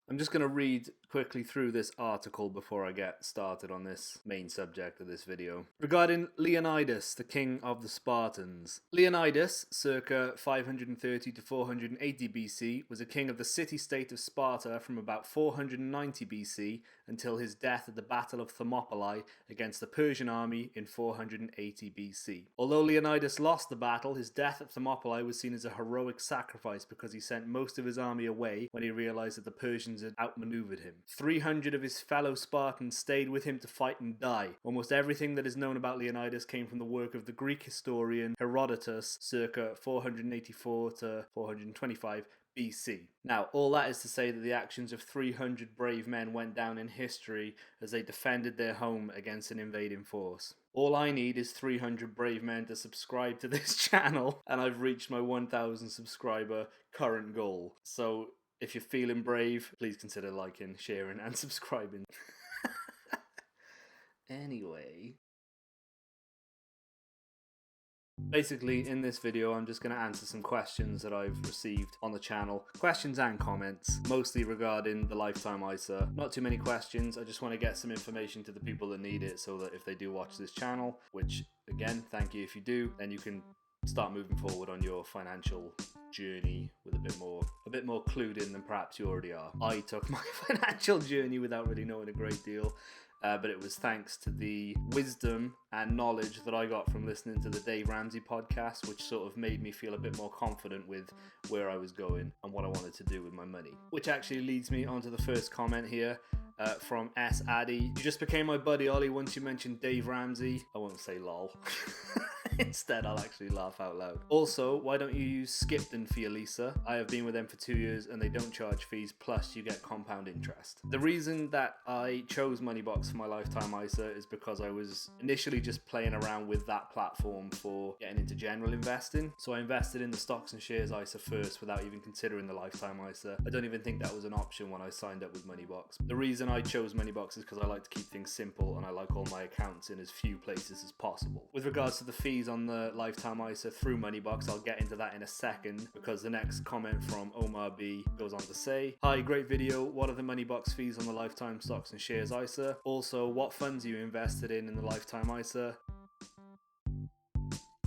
I'm just going to read quickly through this article before I get started on this main subject of this video. Regarding Leonidas, the king of the Spartans. Leonidas, circa 530 to 480 BC, was a king of the city-state of Sparta from about 490 BC until his death at the Battle of Thermopylae against the Persian army in 480 BC. Although Leonidas lost the battle, his death at Thermopylae was seen as a heroic sacrifice because he sent most of his army away when he realized that the Persians had outmaneuvered him. 300 of his fellow Spartans stayed with him to fight and die. Almost everything that is known about Leonidas came from the work of the Greek historian Herodotus, circa 484 to 425 BC. Now, all that is to say that the actions of 300 brave men went down in history as they defended their home against an invading force. All I need is 300 brave men to subscribe to this channel, and I've reached my 1,000 subscriber current goal. So, if you're feeling brave, please consider liking, sharing, and subscribing. Anyway. Basically, in this video, I'm just going to answer some questions that I've received on the channel. Questions and comments, mostly regarding the lifetime ISA. Not too many questions, I just want to get some information to the people that need it so that if they do watch this channel, which, again, thank you if you do, then you can start moving forward on your financial journey with a bit more clued in than perhaps you already are. I took my financial journey without really knowing a great deal, but it was thanks to the wisdom and knowledge that I got from listening to the Dave Ramsey podcast, which sort of made me feel a bit more confident with where I was going and what I wanted to do with my money. Which actually leads me onto the first comment here. From S. Addy. You just became my buddy, Ollie, once you mentioned Dave Ramsey. I won't say lol. Instead, I'll actually laugh out loud. Also, why don't you use Skipton for your Lisa? I have been with them for 2 years and they don't charge fees, plus you get compound interest. The reason that I chose Moneybox for my lifetime ISA is because I was initially just playing around with that platform for getting into general investing. So I invested in the stocks and shares ISA first without even considering the lifetime ISA. I don't even think that was an option when I signed up with Moneybox. The reason I chose Moneybox is because I like to keep things simple and I like all my accounts in as few places as possible. With regards to the fees on the lifetime ISA through Moneybox, I'll get into that in a second because the next comment from Omar B goes on to say, "Hi, great video. What are the Moneybox fees on the lifetime stocks and shares ISA? Also, what funds are you invested in the lifetime ISA?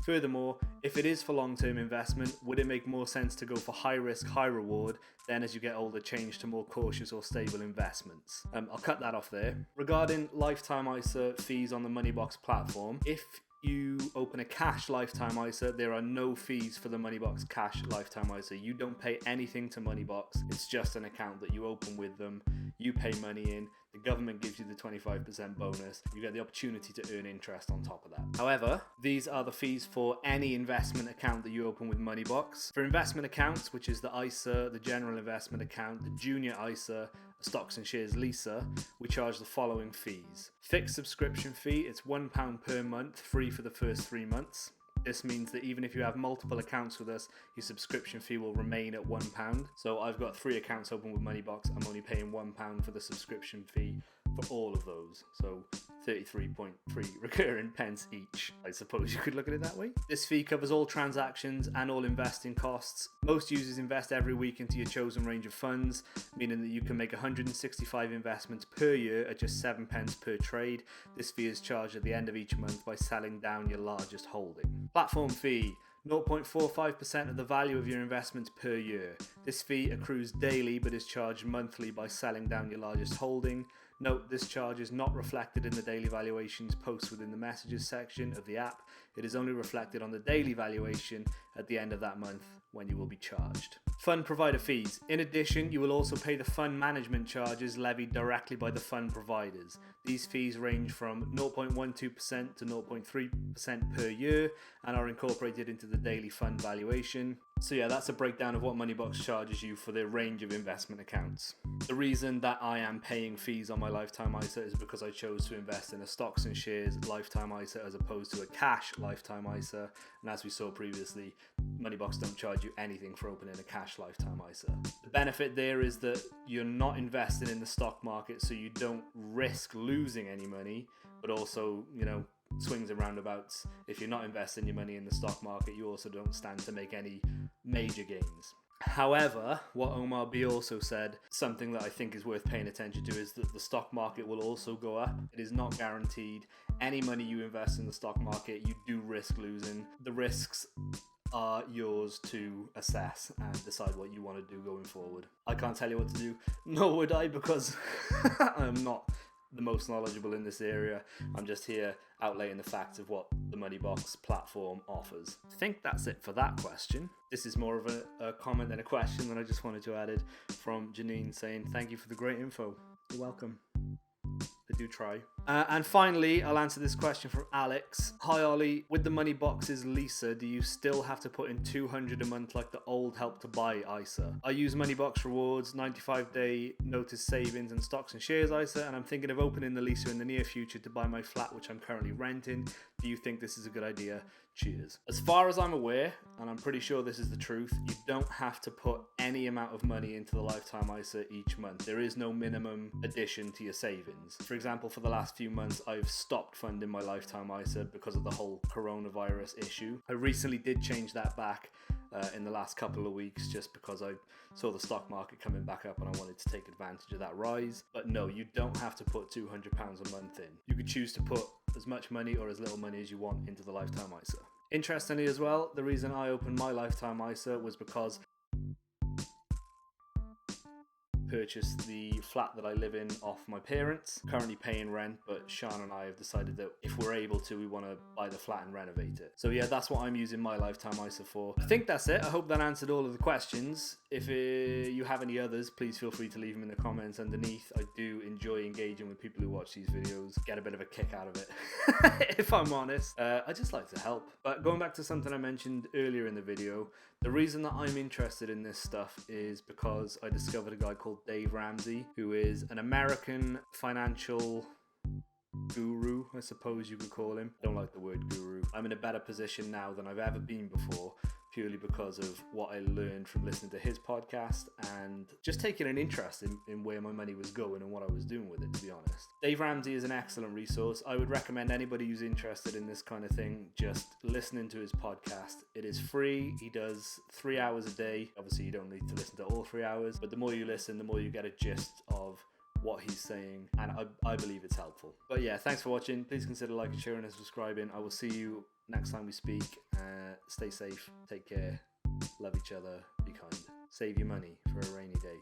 Furthermore, if it is for long-term investment, would it make more sense to go for high risk, high reward, then as you get older change to more cautious or stable investments?" I'll cut that off there. Regarding lifetime ISA fees on the Moneybox platform, if you open a cash lifetime ISA, there are no fees for the Moneybox cash lifetime ISA. You don't pay anything to Moneybox. It's just an account that you open with them. You pay money in. The government gives you the 25% bonus. You get the opportunity to earn interest on top of that. However, these are the fees for any investment account that you open with Moneybox. For investment accounts, which is the ISA, the general investment account, the junior ISA, stocks and shares Lisa, we charge the following fees. Fixed subscription fee, it's £1 per month, free for the first 3 months. This means that even if you have multiple accounts with us, your subscription fee will remain at £1. So I've got 3 accounts open with Moneybox. I'm only paying £1 for the subscription fee for all of those. So 33.3 recurring pence each. I suppose you could look at it that way. This fee covers all transactions and all investing costs. Most users invest every week into your chosen range of funds, meaning that you can make 165 investments per year at just 7 pence per trade. This fee is charged at the end of each month by selling down your largest holding. Platform fee. 0.45% of the value of your investments per year. This fee accrues daily but is charged monthly by selling down your largest holding. Note, this charge is not reflected in the daily valuations post within the messages section of the app. It is only reflected on the daily valuation at the end of that month when you will be charged. Fund provider fees. In addition, you will also pay the fund management charges levied directly by the fund providers. These fees range from 0.12% to 0.3% per year and are incorporated into the daily fund valuation. So yeah, that's a breakdown of what Moneybox charges you for their range of investment accounts. The reason that I am paying fees on my lifetime ISA is because I chose to invest in a stocks and shares lifetime ISA as opposed to a cash lifetime ISA. And as we saw previously, Moneybox don't charge you anything for opening a cash lifetime ISA. The benefit there is that you're not invested in the stock market, so you don't risk losing any money, but also, swings and roundabouts. If you're not investing your money in the stock market, you also don't stand to make any major gains. However, what Omar B also said, something that I think is worth paying attention to, is that the stock market will also go up. It is not guaranteed. Any money you invest in the stock market, you do risk losing. The risks are yours to assess and decide what you want to do going forward. I can't tell you what to do, nor would I, because I'm not the most knowledgeable in this area. I'm just here outlaying the facts of what the Moneybox platform offers. I think that's it for that question. This is more of a comment than a question, and I just wanted to add it from Janine saying thank you for the great info. You're welcome. I do try. And finally, I'll answer this question from Alex. Hi Ollie, with the Moneybox's Lisa, do you still have to put in $200 a month like the old Help to Buy ISA? I use Moneybox rewards, 95-day notice savings and stocks and shares ISA, and I'm thinking of opening the Lisa in the near future to buy my flat which I'm currently renting. Do you think this is a good idea? Cheers. As far as I'm aware, and I'm pretty sure this is the truth, you don't have to put any amount of money into the lifetime ISA each month. There is no minimum addition to your savings. For example, for the last few months, I've stopped funding my lifetime ISA because of the whole coronavirus issue. I recently did change that back in the last couple of weeks just because I saw the stock market coming back up and I wanted to take advantage of that rise. But no, you don't have to put £200 a month in. You could choose to put as much money or as little money as you want into the lifetime ISA. Interestingly as well, the reason I opened my lifetime ISA was because purchased the flat that I live in off my parents, currently paying rent, but Sean and I have decided that if we're able to, we want to buy the flat and renovate it. So yeah, that's what I'm using my lifetime ISA for. I think that's it. I hope that answered all of the questions. If you have any others, please feel free to leave them in the comments underneath. I do enjoy engaging with people who watch these videos, get a bit of a kick out of it, if I'm honest. I just like to help. But going back to something I mentioned earlier in the video, the reason that I'm interested in this stuff is because I discovered a guy called Dave Ramsey, who is an American financial guru, I suppose you could call him. I don't like the word guru. I'm in a better position now than I've ever been before, purely because of what I learned from listening to his podcast and just taking an interest in where my money was going and what I was doing with it, to be honest. Dave Ramsey is an excellent resource. I would recommend anybody who's interested in this kind of thing just listening to his podcast. It is free. He does 3 hours a day. Obviously, you don't need to listen to all 3 hours, but the more you listen, the more you get a gist of what he's saying, and I believe it's helpful. But yeah, thanks for watching. Please consider liking, sharing, and subscribing. I will see you next time we speak. Stay safe, take care, love each other, be kind. Save your money for a rainy day.